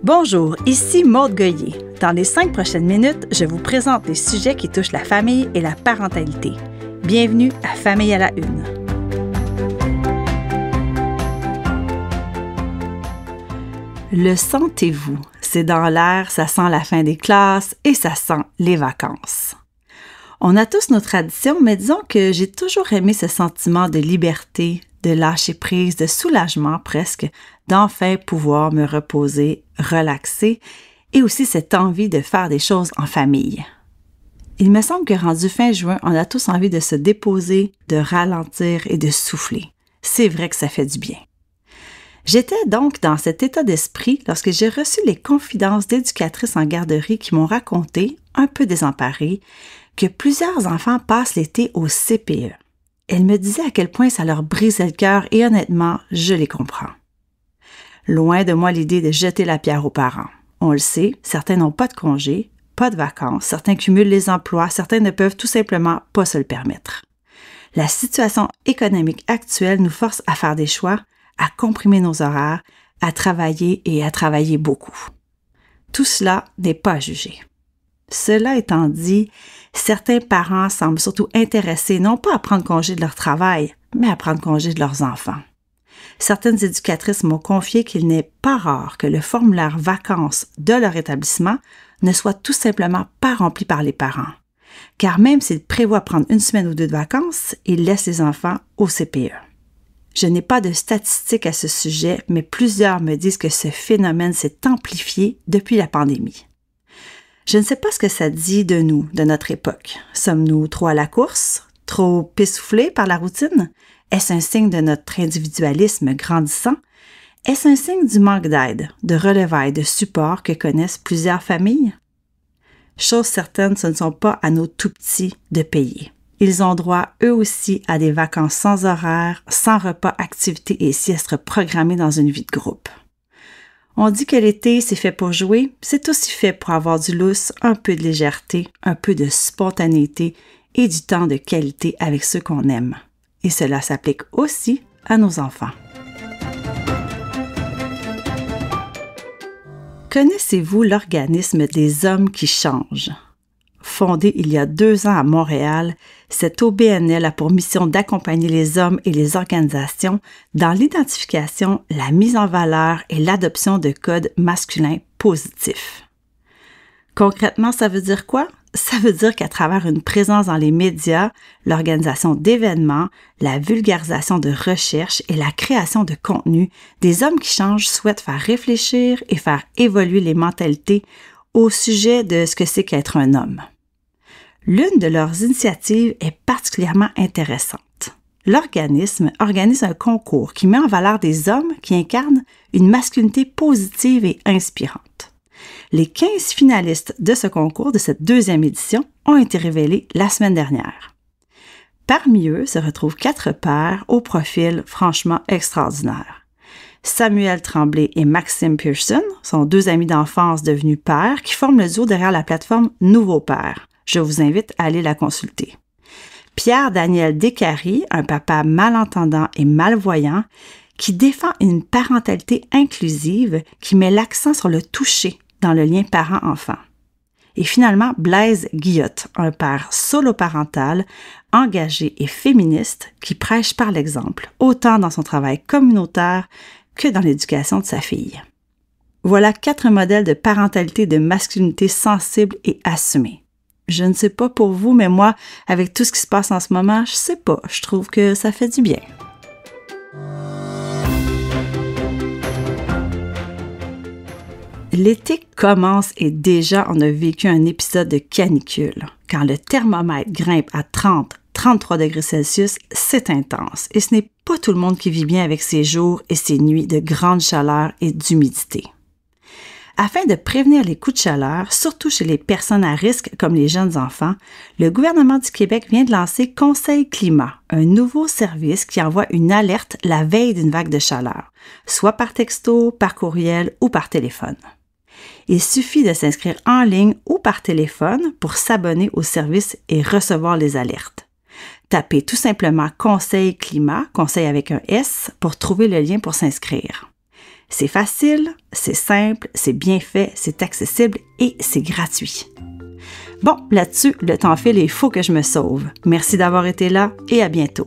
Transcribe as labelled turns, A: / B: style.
A: Bonjour, ici Maude Goyer. Dans les 5 prochaines minutes, je vous présente les sujets qui touchent la famille et la parentalité. Bienvenue à Famille à la Une. Le sentez-vous? C'est dans l'air, ça sent la fin des classes et ça sent les vacances. On a tous nos traditions, mais disons que j'ai toujours aimé ce sentiment de liberté, de lâcher prise, de soulagement presque, d'enfin pouvoir me reposer, relaxer, et aussi cette envie de faire des choses en famille. Il me semble que rendu fin juin, on a tous envie de se déposer, de ralentir et de souffler. C'est vrai que ça fait du bien. J'étais donc dans cet état d'esprit lorsque j'ai reçu les confidences d'éducatrices en garderie qui m'ont raconté, un peu désemparées, que plusieurs enfants passent l'été au CPE. Elles me disaient à quel point ça leur brisait le cœur et honnêtement, je les comprends. Loin de moi l'idée de jeter la pierre aux parents. On le sait, certains n'ont pas de congé, pas de vacances, certains cumulent les emplois, certains ne peuvent tout simplement pas se le permettre. La situation économique actuelle nous force à faire des choix, à comprimer nos horaires, à travailler et à travailler beaucoup. Tout cela n'est pas à juger. Cela étant dit, certains parents semblent surtout intéressés non pas à prendre congé de leur travail, mais à prendre congé de leurs enfants. Certaines éducatrices m'ont confié qu'il n'est pas rare que le formulaire vacances de leur établissement ne soit tout simplement pas rempli par les parents. Car même s'ils prévoient prendre une semaine ou deux de vacances, ils laissent les enfants au CPE. Je n'ai pas de statistiques à ce sujet, mais plusieurs me disent que ce phénomène s'est amplifié depuis la pandémie. Je ne sais pas ce que ça dit de nous, de notre époque. Sommes-nous trop à la course? Trop essoufflés par la routine? Est-ce un signe de notre individualisme grandissant? Est-ce un signe du manque d'aide, de relevailles, de support que connaissent plusieurs familles? Chose certaine, ce ne sont pas à nos tout-petits de payer. Ils ont droit, eux aussi, à des vacances sans horaire, sans repas, activités et siestes programmées dans une vie de groupe. On dit que l'été, c'est fait pour jouer, c'est aussi fait pour avoir du lousse, un peu de légèreté, un peu de spontanéité et du temps de qualité avec ceux qu'on aime. Et cela s'applique aussi à nos enfants. Connaissez-vous l'organisme des hommes qui changent? Fondé il y a 2 ans à Montréal, cette OBNL a pour mission d'accompagner les hommes et les organisations dans l'identification, la mise en valeur et l'adoption de codes masculins positifs. Concrètement, ça veut dire quoi? Ça veut dire qu'à travers une présence dans les médias, l'organisation d'événements, la vulgarisation de recherches et la création de contenu, des hommes qui changent souhaitent faire réfléchir et faire évoluer les mentalités au sujet de ce que c'est qu'être un homme. L'une de leurs initiatives est particulièrement intéressante. L'organisme organise un concours qui met en valeur des hommes qui incarnent une masculinité positive et inspirante. Les 15 finalistes de ce concours, de cette 2e édition, ont été révélés la semaine dernière. Parmi eux se retrouvent 4 pairs au profil franchement extraordinaire. Samuel Tremblay et Maxime Pearson sont 2 amis d'enfance devenus pères qui forment le duo derrière la plateforme Nouveau Père. Je vous invite à aller la consulter. Pierre-Daniel Descaries, un papa malentendant et malvoyant, qui défend une parentalité inclusive qui met l'accent sur le toucher dans le lien parent-enfant. Et finalement, Blaise Guillotte, un père solo-parental, engagé et féministe qui prêche par l'exemple, autant dans son travail communautaire que dans l'éducation de sa fille. Voilà 4 modèles de parentalité de masculinité sensible et assumée. Je ne sais pas pour vous, mais moi, avec tout ce qui se passe en ce moment, je sais pas, je trouve que ça fait du bien. L'été commence et déjà on a vécu un épisode de canicule. Quand le thermomètre grimpe à 30-33 degrés Celsius, c'est intense et ce n'est pas tout le monde qui vit bien avec ces jours et ces nuits de grande chaleur et d'humidité. Afin de prévenir les coups de chaleur, surtout chez les personnes à risque comme les jeunes enfants, le gouvernement du Québec vient de lancer Conseil Climat, un nouveau service qui envoie une alerte la veille d'une vague de chaleur, soit par texto, par courriel ou par téléphone. Il suffit de s'inscrire en ligne ou par téléphone pour s'abonner au service et recevoir les alertes. Tapez tout simplement Conseil Climat, conseil avec un S, pour trouver le lien pour s'inscrire. C'est facile, c'est simple, c'est bien fait, c'est accessible et c'est gratuit. Bon, là-dessus, le temps file et il faut que je me sauve. Merci d'avoir été là et à bientôt.